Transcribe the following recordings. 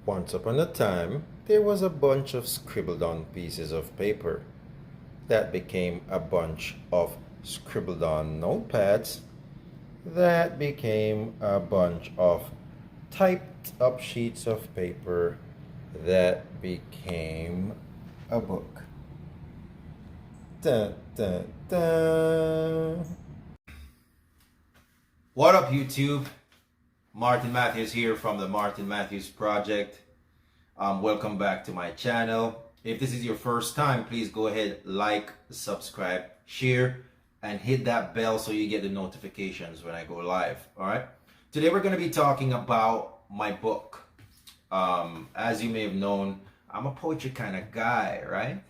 Once upon a time, there was a bunch of scribbled on pieces of paper that became a bunch of scribbled on notepads that became a bunch of typed up sheets of paper that became a book. Dun, dun, dun. What up, YouTube? Martin Matthews here from the Martin Matthews Project. Welcome back to my channel. If this is your first time, please go ahead, like, subscribe, share, and hit that bell so you get the notifications when I go live. All right. Today we're going to be talking about my book. As you may have known, I'm a poetry kind of guy, right?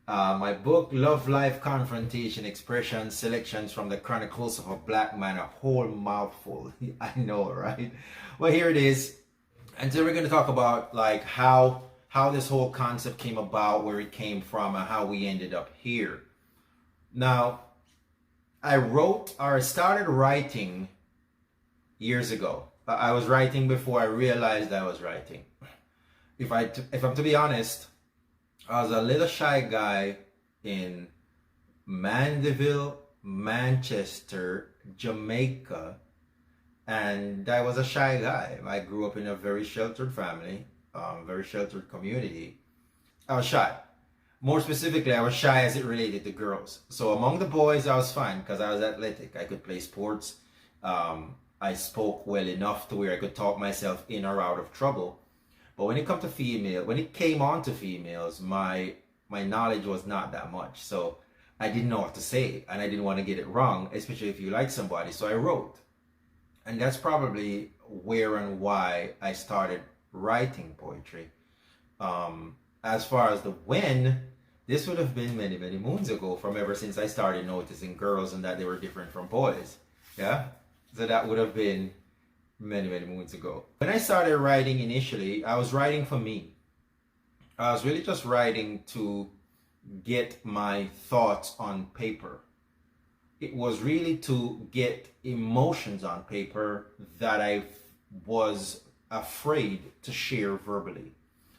My book, Love, Life, Confrontation, Expressions, Selections from the Chronicles of a Black Man, a whole mouthful. I know, right? Well, here it is. And today we're going to talk about like how this whole concept came about, where it came from, and how we ended up here. Now, I started writing years ago. I was writing before I realized I was writing. If I'm to be honest, I was a little shy guy in Mandeville, Manchester, Jamaica, and I was a shy guy. I grew up in a very sheltered family, very sheltered community. I was shy. More specifically, I was shy as it related to girls. So among the boys, I was fine because I was athletic. I could play sports. I spoke well enough to where I could talk myself in or out of trouble. But when it came on to females, my knowledge was not that much. So I didn't know what to say, and I didn't want to get it wrong, especially if you like somebody. So I wrote. And that's probably where and why I started writing poetry. As far as the when, this would have been many, many moons ago, from ever since I started noticing girls and that they were different from boys. Yeah? So that would have been many, many moons ago. When I started writing initially, I was writing for me. I was really just writing to get my thoughts on paper. It was really to get emotions on paper that I was afraid to share verbally.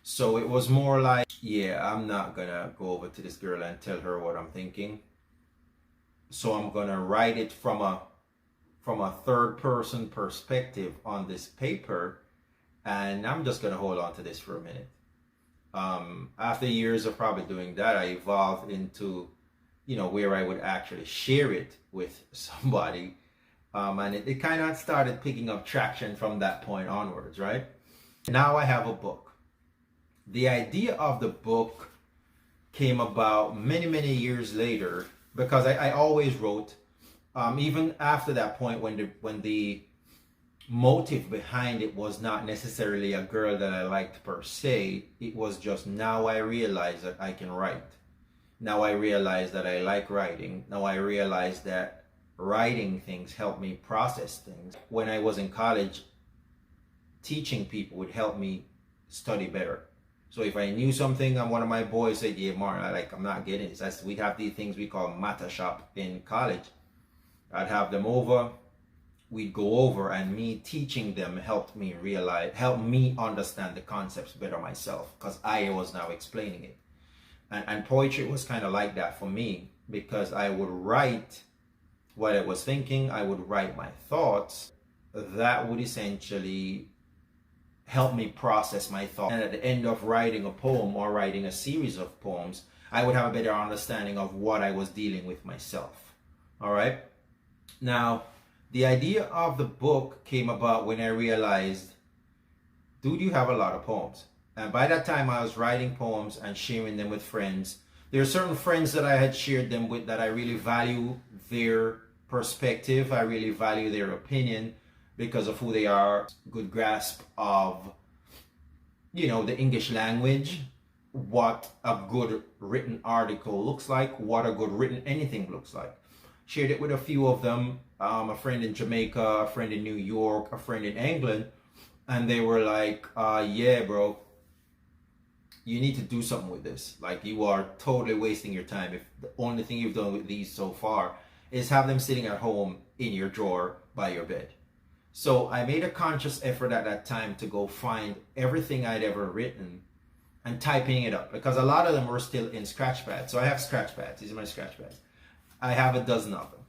So it was more like, yeah, I'm not gonna go over to this girl and tell her what I'm thinking. So I'm gonna write it from a third person perspective on this paper, and I'm just gonna hold on to this for a minute. After years of probably doing that, I evolved into, where I would actually share it with somebody, and it kind of started picking up traction from that point onwards, right? Now I have a book. The idea of the book came about many, many years later, because I always wrote. Even after that point, when the motive behind it was not necessarily a girl that I liked per se, it was just, now I realize that I can write. Now I realize that I like writing. Now I realize that writing things help me process things. When I was in college, teaching people would help me study better. So if I knew something and one of my boys said, yeah, Martin, I'm not getting this. We have these things we call matter shop in college. I'd have them over, we'd go over, and me teaching them helped me understand the concepts better myself, because I was now explaining it. And poetry was kind of like that for me, because I would write what I was thinking, I would write my thoughts. That would essentially help me process my thoughts. And at the end of writing a poem or writing a series of poems, I would have a better understanding of what I was dealing with myself. All right? Now, the idea of the book came about when I realized, dude, you have a lot of poems. And by that time, I was writing poems and sharing them with friends. There are certain friends that I had shared them with that I really value their perspective. I really value their opinion because of who they are. Good grasp of, the English language, what a good written article looks like, what a good written anything looks like. Shared it with a few of them, a friend in Jamaica, a friend in New York, a friend in England, and they were like, yeah, bro, you need to do something with this. Like, you are totally wasting your time if the only thing you've done with these so far is have them sitting at home in your drawer by your bed. So I made a conscious effort at that time to go find everything I'd ever written and typing it up, because a lot of them were still in scratch pads. So I have scratch pads. These are my scratch pads. I have a dozen of them.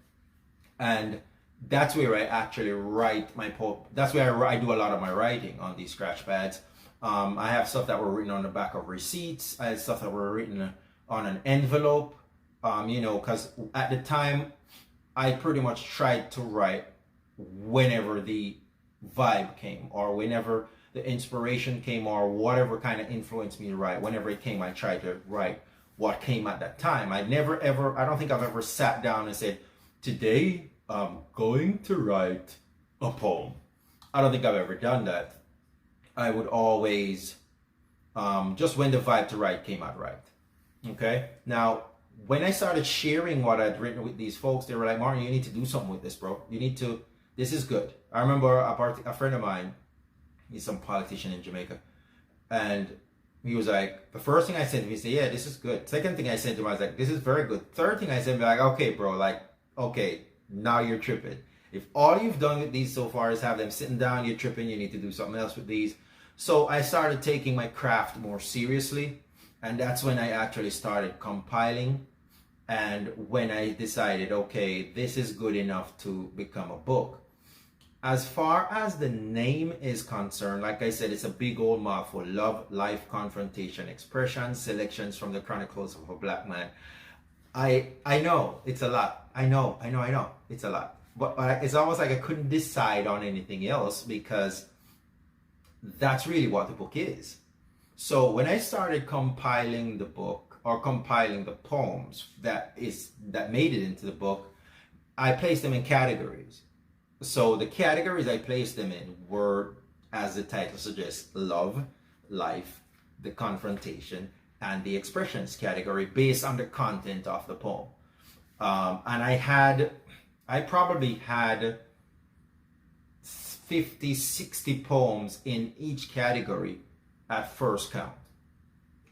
And that's where I actually write my poem. That's where I do a lot of my writing, on these scratch pads. I have stuff that were written on the back of receipts. I had stuff that were written on an envelope, because at the time I pretty much tried to write whenever the vibe came, or whenever the inspiration came, or whatever kind of influenced me to write. Whenever it came, I tried to write what came at that time. I don't think I've ever sat down and said, today I'm going to write a poem. I don't think I've ever done that. I would always, just when the vibe to write came out, right. Okay. Now, when I started sharing what I'd written with these folks, they were like, Martin, you need to do something with this, bro. This is good. I remember a friend of mine, he's some politician in Jamaica, and he was like, the first thing I said to him, he said, yeah, this is good. Second thing I said to him, I was like, this is very good. Third thing I said, like, okay, bro, like, okay, now you're tripping. If all you've done with these so far is have them sitting down, you're tripping, you need to do something else with these. So I started taking my craft more seriously, and that's when I actually started compiling, and when I decided, okay, this is good enough to become a book. As far as the name is concerned, like I said, it's a big old mouthful. Love, Life, Confrontation, Expressions, Selections from the Chronicles of a Black Man. I know it's a lot. I know it's a lot. But it's almost like I couldn't decide on anything else, because that's really what the book is. So when I started compiling the book, or compiling the poems that made it into the book, I placed them in categories. So the categories I placed them in were, as the title suggests, love, life, the confrontation, and the expressions category, based on the content of the poem. And I probably had 50, 60 poems in each category at first count.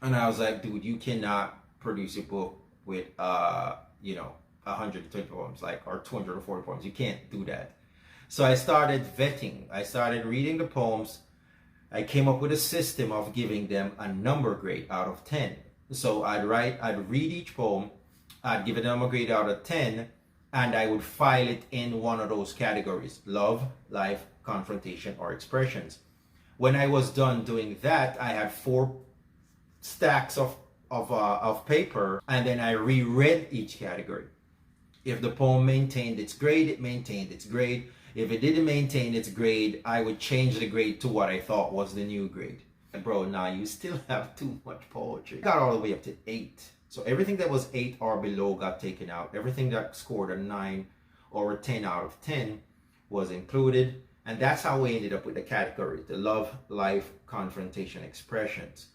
And I was like, dude, you cannot produce a book with 120 poems, or 240 poems. You can't do that. So I started vetting. I started reading the poems. I came up with a system of giving them a number grade out of 10. So I'd read each poem, I'd give it a number grade out of 10, and I would file it in one of those categories: love, life, confrontation, or expressions. When I was done doing that, I had 4 stacks of paper, and then I reread each category. If the poem maintained its grade, it maintained its grade. If it didn't maintain its grade, I would change the grade to what I thought was the new grade. And bro, now you still have too much poetry. I got all the way up to 8. So everything that was 8 or below got taken out. Everything that scored a 9 or a 10 out of 10 was included. And that's how we ended up with the category: the love, life, confrontation, expressions.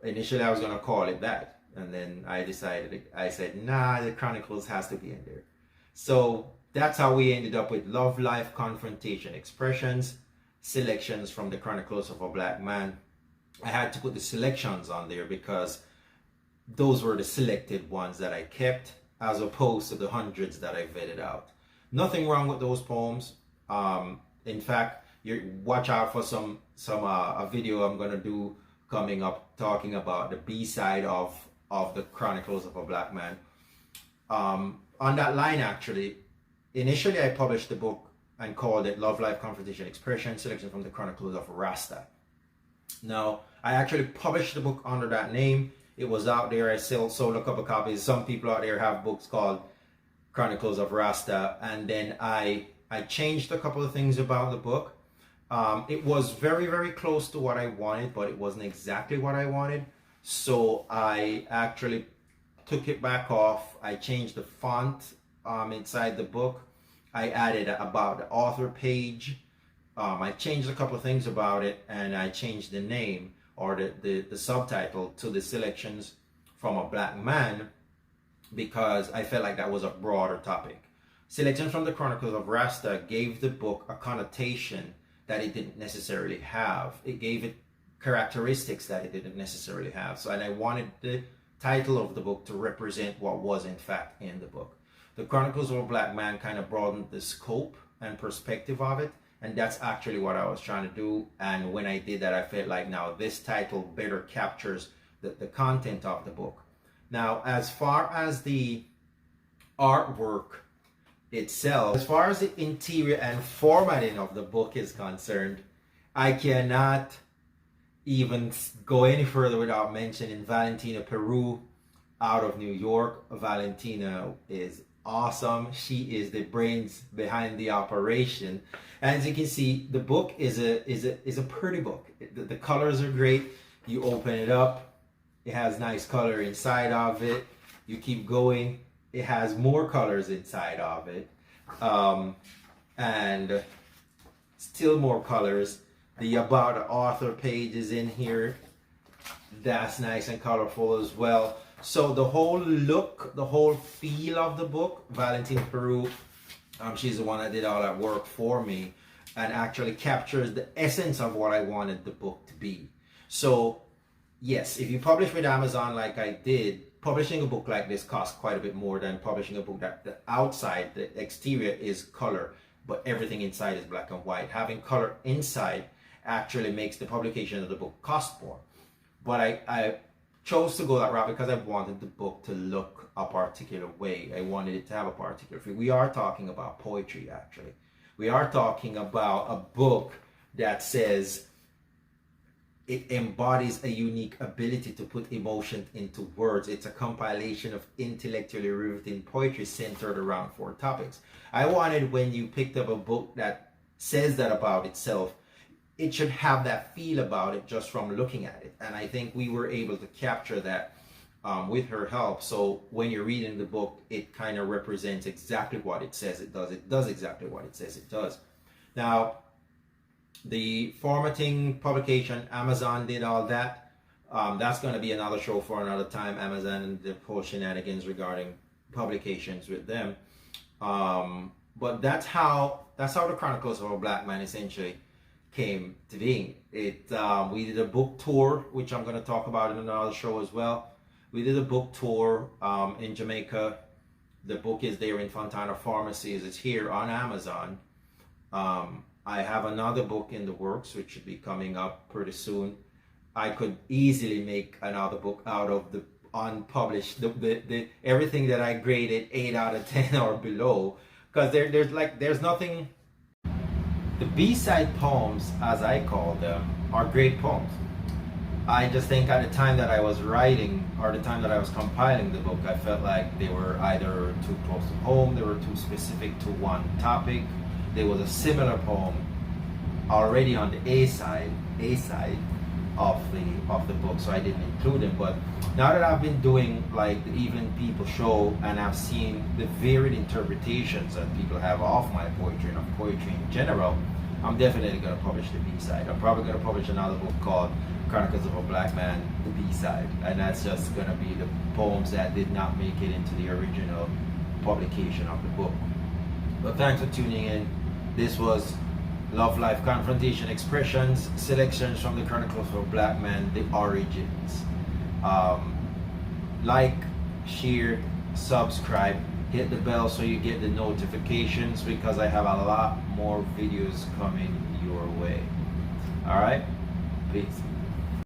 Initially I was going to call it that. And then I said, nah, the Chronicles has to be in there. So that's how we ended up with love, life, confrontation, expressions, selections from the Chronicles of a Black Man. I had to put the selections on there because those were the selected ones that I kept, as opposed to the hundreds that I vetted out. Nothing wrong with those poems. In fact, watch out for a video I'm gonna do coming up, talking about the B-side of the Chronicles of a Black Man. On that line, actually, initially I published the book and called it Love, Life, Confrontation, Expression, Selection from the Chronicles of Rasta. Now, I actually published the book under that name. It was out there. I sold a couple copies. Some people out there have books called Chronicles of Rasta. And then I changed a couple of things about the book. It was very, very close to what I wanted, but it wasn't exactly what I wanted. So I actually took it back off. I changed the font inside the book. I added about the author page. I changed a couple of things about it, and I changed the name or the subtitle to the Selections from a Black Man, because I felt like that was a broader topic. Selections from the Chronicles of Rasta gave the book a connotation that it didn't necessarily have. It gave it characteristics that it didn't necessarily have. So, and I wanted the title of the book to represent what was in fact in the book. The Chronicles of a Black Man kind of broadened the scope and perspective of it. And that's actually what I was trying to do. And when I did that, I felt like now this title better captures the content of the book. Now, as far as the artwork itself, as far as the interior and formatting of the book is concerned, I cannot even go any further without mentioning Valentina Peru out of New York. Valentina is awesome. She is the brains behind the operation. And as you can see, the book is a pretty book. The colors are great. You open it up, it has nice color inside of it. You keep going, it has more colors inside of it, and still more colors. The about the author page is in here. That's nice and colorful as well. So the whole look, the whole feel of the book, Valentina Peru, she's the one that did all that work for me and actually captures the essence of what I wanted the book to be. So yes, if you publish with Amazon like I did, publishing a book like this costs quite a bit more than publishing a book that the outside, the exterior is color, but everything inside is black and white. Having color inside actually makes the publication of the book cost more. But I chose to go that route because I wanted the book to look a particular way. I wanted it to have a particular feel. We are talking about poetry, actually. We are talking about a book that says it embodies a unique ability to put emotion into words. It's a compilation of intellectually riveting poetry centered around 4 topics. I wanted, when you picked up a book that says that about itself, it should have that feel about it just from looking at it. And I think we were able to capture that with her help. So when you're reading the book, it kind of represents exactly what it says it does. It does exactly what it says it does. Now, the formatting, publication, Amazon did all that. That's going to be another show for another time. Amazon and the whole shenanigans regarding publications with them. But that's how the Chronicles of a Black Man essentially came to being. We did a book tour, which I'm going to talk about in another show as well. We did a book tour in Jamaica. The book is there in Fontana Pharmacies. It's here on Amazon. I have another book in the works, which should be coming up pretty soon. I could easily make another book out of the unpublished, the everything that I graded 8 out of 10 or below, because there's nothing. The B-side poems, as I call them, are great poems. I just think at the time that I was writing, or the time that I was compiling the book, I felt like they were either too close to home, they were too specific to one topic. There was a similar poem already on the A side of the book, so I didn't include them. But now that I've been doing like the Evening People show, and I've seen the varied interpretations that people have of my poetry and of poetry in general, I'm definitely going to publish the B-side. I'm probably going to publish another book called Chronicles of a Black Man, the B-side, and that's just going to be the poems that did not make it into the original publication of the book. But thanks for tuning in. This was Love, Life, Confrontation, Expressions, selections from the Chronicles of a Black Man, the origins. Like, share, subscribe, hit the bell so you get the notifications, because I have a lot more videos coming your way. All right, peace.